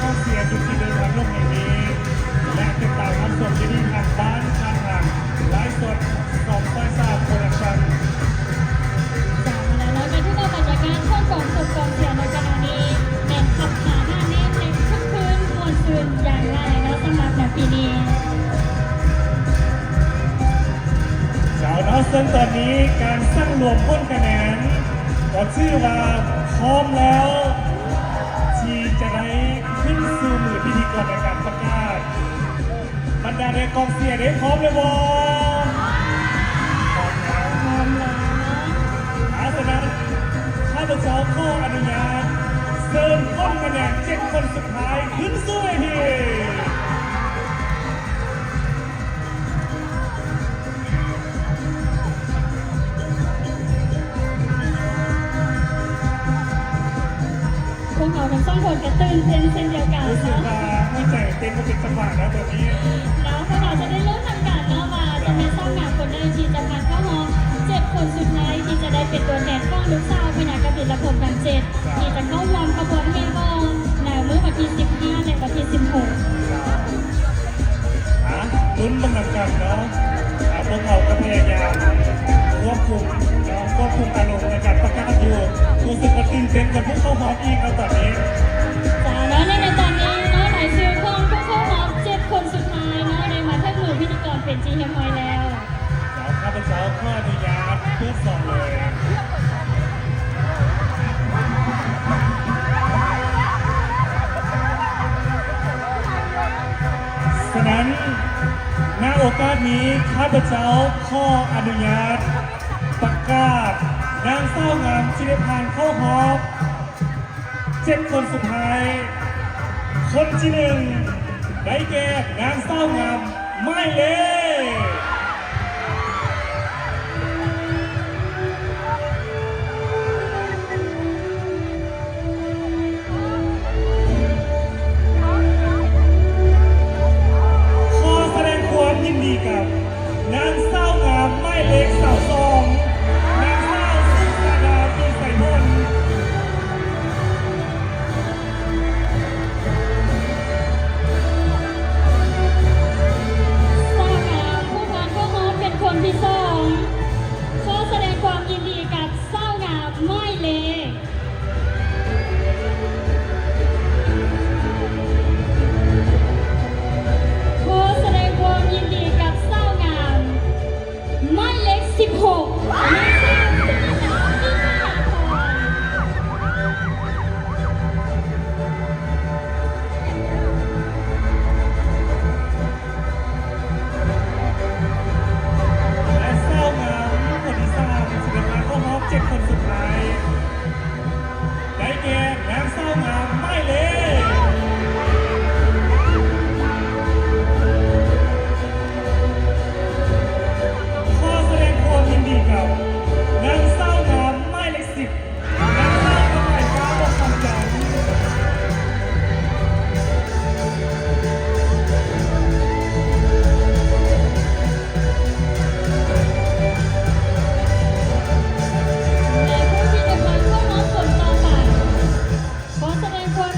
องเสียงอยู่ที่เดินทางลงแห่งนี้และติดตามรับชมที่ทางบ้านทางหลังไลฟ์สดของไฟซ่าโปรดักชั่นจากมาแล้วกันที่เราบรรยากาศช่วงกองสดกองเสียงในขณะนี้เน้นขับขาหน้าแน่นในทุกคืนมวลซืนอย่างไรแล้วสำหรับในปีนี้เจ้าน้องซึ่งตอนนี้การสร้างรวมพ้นคะแนนก็ชื่อว่าพร้อมแล้วที่จะได้ขึ้นสู่มือพิธีกรในการประกาศบรรดาในกองเสียงได้พร้อมเลยบ่พร้อมแล้วพร้อมแล้วอาสนะข้าพเจ้าขออนุญาตเชิญพ้นคะแนน7 คนสุดท้ายขึ้นสู่เวทีพวกเราทั้งสองคนก็ตื่นเต้นเช่นเดียวกันรู้สึก เนาะ ว่าหัวใจเต้นมาเป็นจังหวะแล้วตอนนี้แล้วพวกเราจะได้เริ่มทำการเนาะว่าจะเป็นสร้างงานคนใดที่จะผ่านเข้ารอบ7 คนสุดท้ายที่จะได้เป็นตัวแทนของลูกสาวพญากบิลพงษ์ดัง7ที่จะเข้ารวมขบวนแห่บองในเมื่อวันที่15และวันที่16ลุ้นบังคับกันเนาะพวกเราก็พยายามควบคุมอารมณ์ในการประกาศอยู่รู้สึกว่าตื่นเต้นกับพวกเขาฮอตอีกแล้วตอนนี้แล้วในตอนนี้เนาะหลายชื่อของพวกเขาฮอต7 คนสุดท้ายเนาะในมาเทิดมือพิธีกรเป็นจีเฮมอยแล้วข้าพเจ้าขออนุญาตเพื่อส่งเลยฉะนั้นณโอกาสนี้ข้าพเจ้าขออนุญาตประกาศนางสาวงามที่ได้ผ่านเข้ารอบ7 คนสุดท้ายคนที่1ได้แก่นางสาวงามไม่เลยขอแสดงความยินดีกับนางสาวงามไม่เล็กสาวสองนางสาวสุสาดาปีใส่มนคนที่2ขอแสดงความยินดีกับสาวงามไม่เลขอแสดงความยินดีกับสาวงามไม่เล็ก167 คนสุดท้ายได้แก่นางสาวงามไม่เลยขอแสดงความยินดีกับนางสาวงามไม่เลข10นางสาวงามไม่ฟ้าบอกคำจัน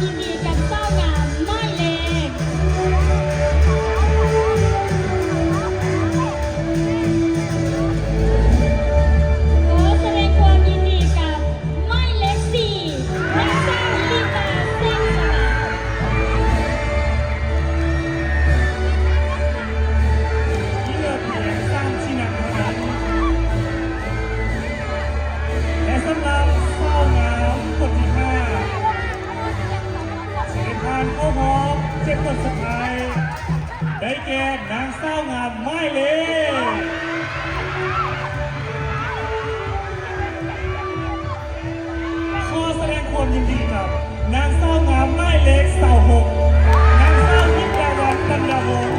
ยินดีกับสาวงามไม่เลขขอแสดงความยินดีกับไม่เลข4นางสาวลิตาเส้นสว่างเพื่อเพียงสร้างที่นำเท่านั้นและสำหรับสาวงามคนที่5ผ่านเข้ารอบ7 คนสุดท้ายได้แก่นางสาวงามไม่เลยขอแสดงความยินดีกับนางสาวงามไม่เล็กสาว6นางสาวนิดาวันปัญญาวงศ์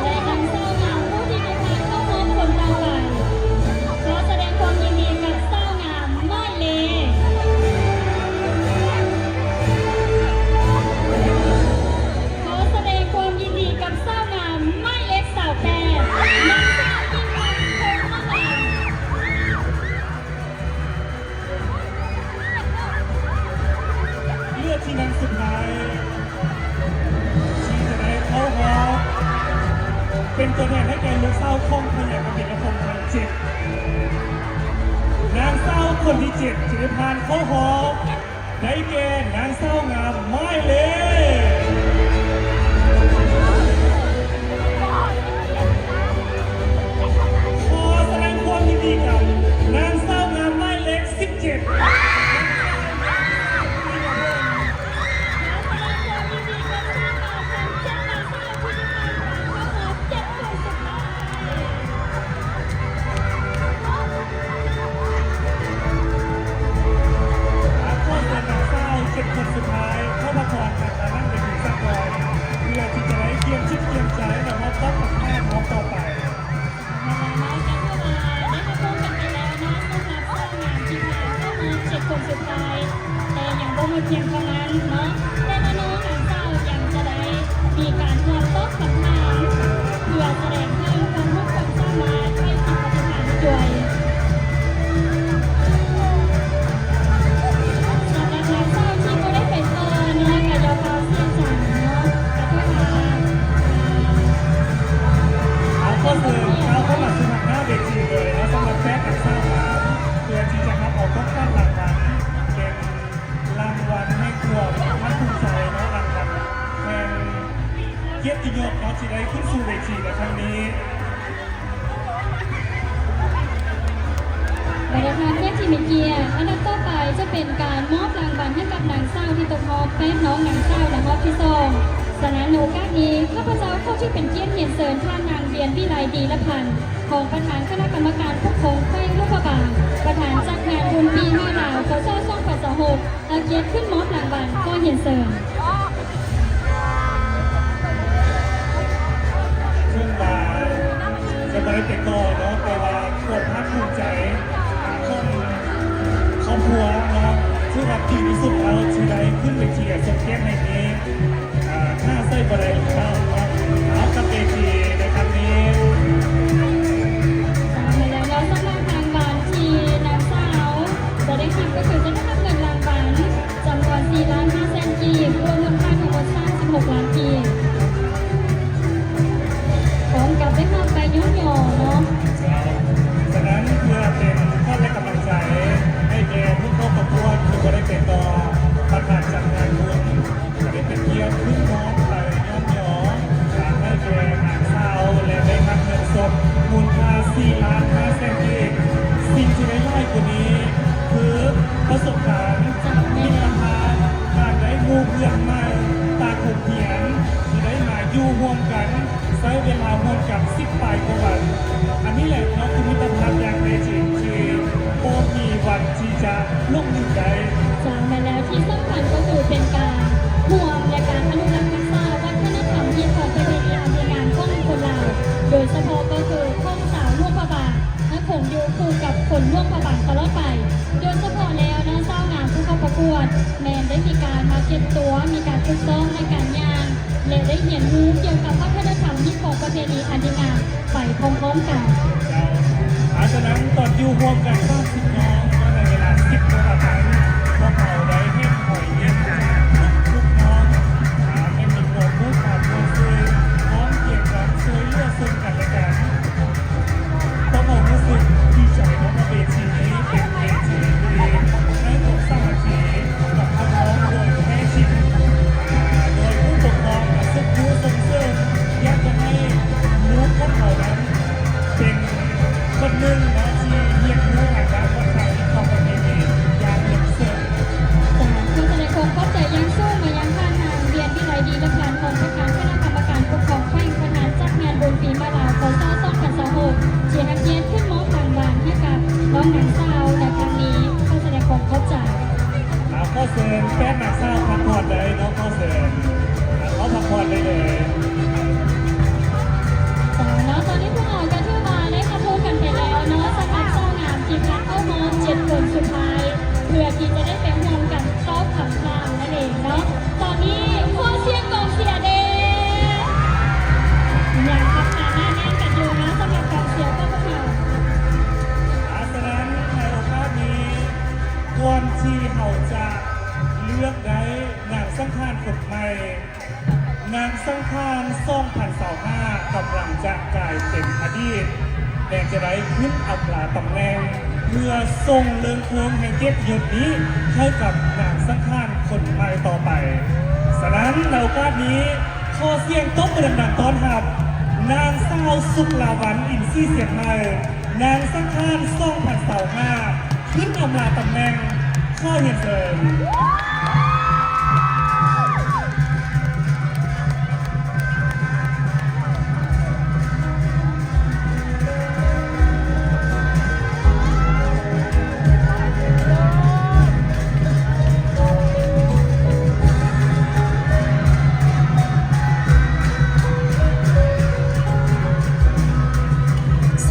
และนางสาวงามผู้ที่ได้ผ่านเข้ารอบคนต่อไปขอแสดงความยินดีกับสาวงามไม่เลขขอแสดงความยินดีกับสาวงามไม่เล็กสาว8นางสาวยิ่งรักคงมะหลัง คนที่7จะได้ผ่านเข้าหอบได้แก่นางเศร้างามไม้เล่ขอแสดงความยินดีกับนางเศร้างามไม้เล็ก17คนสุดท้ายเข้ามาก่อนกันและนั่งเป็นถึงสักวันเพื่อที่จะได้เตรียมชิดเตรียมใจและว่าต้องกับแม่น้องต่อไปคนสุดท้ายแต่ยังบ่หมดเพียงเท่านั้นเนาะแต่น้องๆหางเศร้ายังจะได้มีการรวมโต๊ะกับทางเพื่อแสดงถึงความรู้ความสามารถให้สิทธิปฏิภาณด้วยสำหรับหางเศร้าที่ก็ได้เป็นเนาะกับยาพาเสียงจังเนาะกับที่มาเอาข้อเสนอเอาเข้ามาสมัครหน้าเวทีเลยแล้วสำหรับแฟนหางเศร้าครับเพื่อที่จะรับออกต้องการรางวัลเป็นรางวัลให้ครัวท่านภูมิใจเนาะรางวัลแทนเกียรติยศเนาะที่ได้ขึ้นสู่เวทีในครั้งนี้บรรยากาศเทพทีมิเกียอันดับต่อไปจะเป็นการมอบรางวัลให้กับนางเศร้าที่ตกรอบแป๊บน้องนางเศร้าและรอบที่สองฉะนั้นในโอกาสนี้ข้าพเจ้าเข้าที่เป็นเกียรติเรียนเชิญท่านนางเวียนวิไลดีละพันธ์ของประธานคณะกรรมการปกครองแขวงลูกพระบางประธานจัดงานบุญปี5ดาวขอเชิญส่งปัสสาวะเอาเกียรติขึ้นมอบรางวัลก็เรียนเชิญซึ่งมาจะไม่ได้เป็นกอเนาะแต่ว่าคนภาคภูมิใจคนครอบครัวเนาะที่รักดีที่สุดแล้วที่ได้ขึ้นเวทีกับสมเกียรติในนี้ถ้าใส่บริเวณบ้างครับเอากับเวทีในครั้งนี้แล้วสำหรับรางวัลที่นางสาวจะได้รับก็คือจะได้รับเงินรางวัลจำนวน4,500,000 กีบรวมมูลค่าทั้งหมด36 ล้านกีบพร้อมกับได้รับใบย่อเนาะฉะนั้นเพื่อเป็นข้อแรงกำลังใจให้แก่ผู้เข้าประกวดที่จะได้เป็นต่อประธานจัดงานบุญจะได้เป็นเกียรติขึ้นน้องไปย่อให้แก่นางสาวและได้รับเงินสดมูลค่า4,500,000 กีบสิ่งที่ได้ไล่กว่านี้คือประสบการณ์มิตรภาพการได้มูเพื่อนใหม่ตาคบเหียนที่ได้มาอยู่ร่วมกันใช้เวลาร่วมกับ10 ปลายกว่าวันอันนี้แหละเนาะคือมิตรภาพอย่างแท้จริงที่โอ้มีวันที่จะลุ่งอยู่ได้จากนั้นแล้วที่สำคัญก็คือเป็นการร่วมในการอนุรักษ์รักษาวัฒนธรรมที่ของประเพณีอันดีงามของคนลาวโดยเฉพาะก็คือข้องสาวร่วมพระบางและคงอยู่คู่กับคนร่วมพระบางตลอดไปโดยเฉพาะแล้วนะเจ้างานผู้เข้าประกวดแมนได้มีการมาเก็บตัวมีการฝึกซ้อมในการย่างและได้เรียนรู้เกี่ยวกับวัฒนธรรมที่ของประเพณีอันดีงามไปพร้อมๆกันฉะนั้นตอนอยู่ร่วมกันก็สิบน้องในเวลา10 นาทีพวกเราได้เห็นหอยเย็นทุกน้องให้มีความรู้ความรู้สึกพร้อมเกี่ยวกับช่วยเหลือซึ่งกันและกันต้องบอกรู้สึกดีใจว่าเวทีนี้เป็นเวทีที่ได้ถูกสร้างทีกับน้องโดยแท้จริงโดยผู้ปกครองและผู้ส่งเสริมอยากจะให้รู้พวกเขานั้นเป็นคนหนึ่งนะที่เรียนรู้ทางด้านวัฒนธรรมของประเพณีอย่างลึกซึ้งจากคุณแสดงความเข้าใจยังสู้มายังท่านนางเวียนวิไลดีละพันธ์ของประธานคณะกรรมการปกครองแขวงประธานจัดงานบุญปีมะลาวขอต้อนรับกัน26ที่นักเรียนขึ้นมอบรางวัลให้กับน้องนางสาวในครั้งนี้ก็แสดงความเข้าใจข้อเสนอแป้นนางสาวพักผ่อนได้เนาะข้อเสนอเขาพักผ่อนได้เลยแล้วตอนนี้พวกเราก็ถือมาได้ขบวนกันไปแล้วเนาะสำหรับเจ้างามทีมรักเข้ามอบ7 คนสุดท้ายเพื่อที่จะได้ไปร่วมกันครอบคำรามนั่นเองเนาะตอนนี้ขอเสียงกองเชียร์เด้ยังทำงานหน้าแน่นกันอยู่นะสำหรับกองเชียร์ก็พวกเราฉะนั้นในโอกาสนี้ควรที่เขาจะเลือกได้นางสังขารกฎใหม่นางสังขาร2025กำลังจะกลายเป็นอดีตแต่จะได้ขึ้นอัปราตำแหน่ง พื่อส่งเรื่องเพลิงแห่งเกียรติยศนี้ให้กับนางสังขารคนใหม่ต่อไปฉะนั้นในโอกาสนี้ขอเสียงตบมือดังๆต้อนรับนางสาวสุขลาวันอินทรีเสียงใหม่นางสังขาร2025ขึ้นอำลาตำแหน่งข้อเรียนเชิญ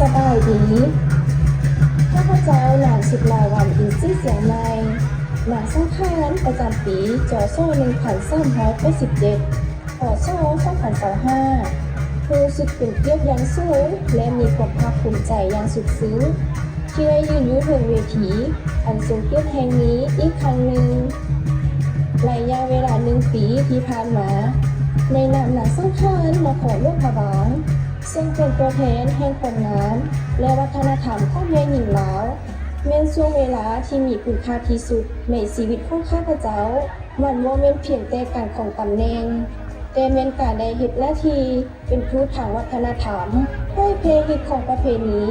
สบายดีข้าพเจ้านางสุดลาวันอินซี่เสียงในนางสังขารประจำปีจอโซ่1387ขอโซ่2025รู้สึกเป็นเกียรติอย่างสูงและมีความภาคภูมิใจอย่างสุดซึ้งที่ได้ยืนอยู่บนเวทีอันทรงเกียรติแห่งนี้อีกครั้งหนึ่งระยะเวลา1 ปีที่ผ่านมา ในนามนางสังขารมาขอร่วมพระบางซึ่งเป็นตัวแทนแห่งความงามและวัฒนธรรมของแม่หญิงลาวแม่นช่วงเวลาที่มีคุณค่าที่สุดในชีวิตของข้าพเจ้ามันบ่แม่นเพียงแต่การของตำแหน่งแต่แม่นการได้เฮ็ดหน้าที่เป็นทูตทางวัฒนธรรมให้เพลงฮิตของประเพณี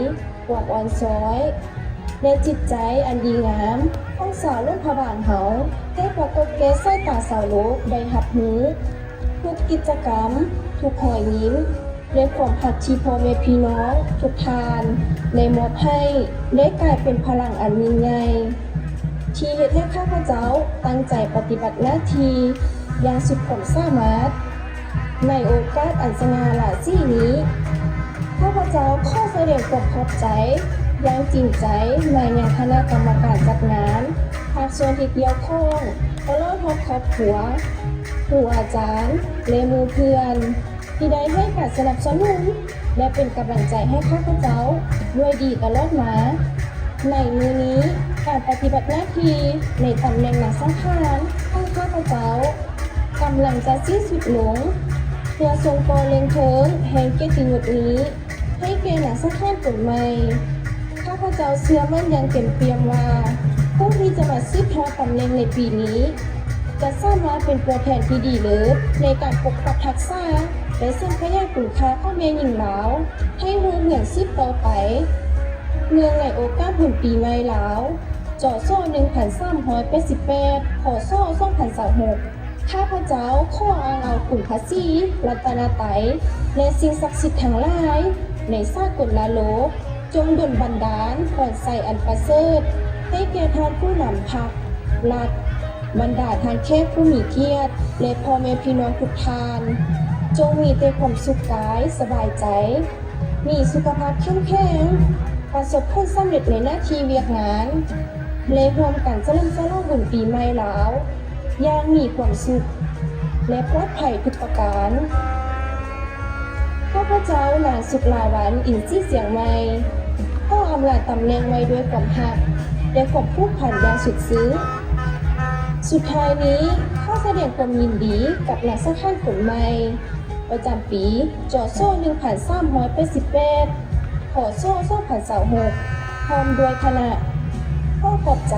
ความอ่อนช้อยและจิตใจอันดีงามของสาวรุ่นพระบางเฮาได้ปรากฏแก่สายตาสาวโลกได้รับรู้ทุกกิจกรรมทุกรอยยิ้มและความหักที่พ่อแม่พี่น้องทุกทานในมอบให้ได้กลายเป็นพลังอันยิ่งใหญ่ที่เฮ็ดให้ข้าพเจ้าตั้งใจปฏิบัติหน้าที่อย่างสุดความสามารถในโอกาสอันสง่าราศีนี้ข้าพเจ้าขอแสดงความขอบใจอย่างจริงใจมายังคณะกรรมการจัดงานภาคส่วนที่เกี่ยวข้องตลอดครอบครัวครูอาจารย์และหมู่เพื่อนที่ได้ให้การสนับสนุนและเป็นกำลังใจให้ข้าพเจ้าด้วยดีตลอดมา ในมือนี้การปฏิบัติหน้าที่ในตำแหน่งนางสังขารของข้าพเจ้ากำลังจะสิ้นสุดลงเพื่อทรงโปรเล็งเทิงแห่งเกียรติยศนี้ให้แก่นางสังขารคนใหม่ข้าพเจ้าเชื่อมั่นอย่างเต็มเปี่ยมว่าผู้ที่จะมาสืบทอดตำแหน่งในปีนี้จะสามารถเป็นตัวแทนที่ดีเลิศในการปกปักทักษะและสร้างขยายคุณค่าของแม่หญิงลาวให้รุ่งเรืองสืบต่อไปเนื่องในโอกาสบุญปีใหม่ลาวจอโซ่1388ขอโซ่2026ข้าพเจ้าขออ้างเอาคุณพระศรีรัตนตรัยและสิ่งศักดิ์สิทธิ์ทั้งหลายในสากลโลกจงดลบันดาลพรใส่อันประเสริฐให้แก่ท่านผู้นำพรรครัฐบรรดาท่านแขกผู้มีเกียรติและพ่อแม่พี่น้องทุกท่านจงมีแต่ความสุขกายสบายใจ มีสุขภาพเข้มแข็งประสบผลสำเร็จในหน้าที่เวียกงานและรวมกันเจริญเจริญบุญปีใหม่ลาวอย่างมีความสุขและปลอดภัยทุกประการข้าพเจ้านางสุขลาวันอินทรีเสียงใหม่ขออำลาตำแหน่งไว้ด้วยความหักและความผูกพันอย่างสุดซึ้งสุดท้ายนี้ข้อแสดงความยินดีกับนางสังขารคนใหม่ประจำปีจอโซ่1388ขอโซ่2026พร้อมด้วยคณะขอขอบใจ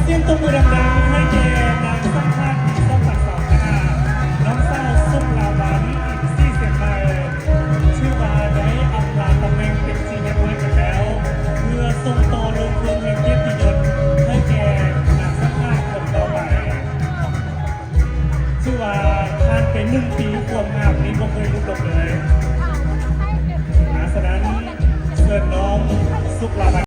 เสียงตบมือดังๆให้แก่นางสังขาร2025น้องสาวสุขลาวันอินทรีเสียงใหม่ชื่อว่าได้อำลาตำแหน่งเป็นที่เรียบร้อยกันแล้วเพื่อส่งต่อลงเครื่องแห่งเกียรติยศให้แก่นางสังขารคนต่อไปชื่อว่าผ่านไป1 ปีความงามนี้บ่เคยลดลงเลยฉะนั้นเชิญน้องสุขลาวัน